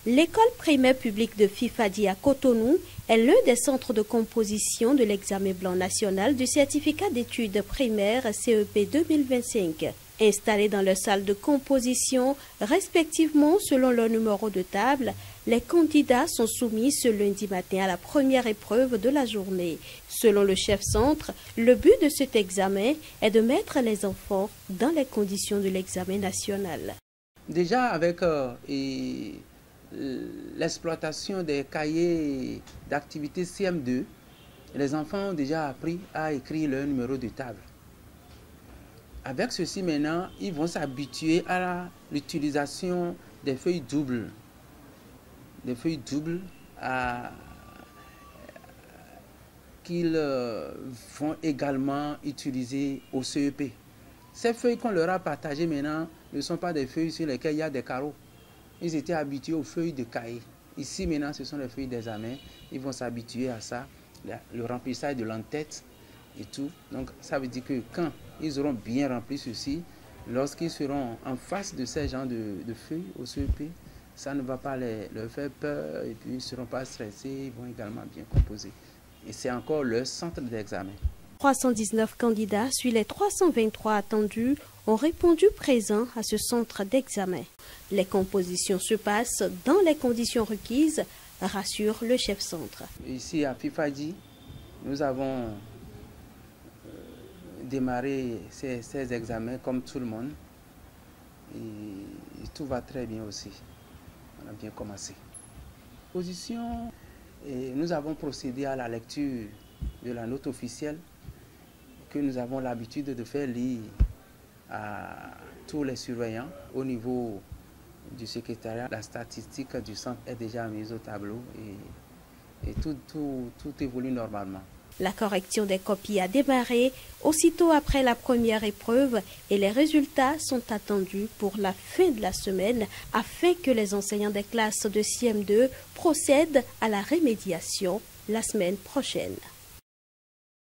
L'école primaire publique de Fifadi à Cotonou est l'un des centres de composition de l'examen blanc national du certificat d'études primaires CEP 2025. Installés dans leur salle de composition, respectivement selon leur numéro de table, les candidats sont soumis ce lundi matin à la première épreuve de la journée. Selon le chef centre, le but de cet examen est de mettre les enfants dans les conditions de l'examen national. Déjà avec l'exploitation des cahiers d'activité CM2, les enfants ont déjà appris à écrire leur numéro de table. Avec ceci maintenant, ils vont s'habituer à l'utilisation des feuilles doubles. Des feuilles doubles qu'ils vont également utiliser au CEP. Ces feuilles qu'on leur a partagées maintenant ne sont pas des feuilles sur lesquelles il y a des carreaux. Ils étaient habitués aux feuilles de cahier. Ici maintenant, ce sont les feuilles d'examen. Ils vont s'habituer à ça, le remplissage de l'entête et tout. Donc ça veut dire que quand ils auront bien rempli ceci, lorsqu'ils seront en face de ces genres de feuilles au CEP, ça ne va pas leur faire peur et puis ils ne seront pas stressés, ils vont également bien composer. Et c'est encore leur centre d'examen. 319 candidats sur les 323 attendus ont répondu présents à ce centre d'examen. Les compositions se passent dans les conditions requises, rassure le chef centre. Ici à Fifadi, nous avons démarré ces examens comme tout le monde et tout va très bien aussi. On a bien commencé. Nous avons procédé à la lecture de la note officielle que nous avons l'habitude de faire lire à tous les surveillants au niveau du secrétariat. La statistique du centre est déjà mise au tableau et tout évolue normalement. La correction des copies a démarré aussitôt après la première épreuve et les résultats sont attendus pour la fin de la semaine afin que les enseignants des classes de CM2 procèdent à la remédiation la semaine prochaine.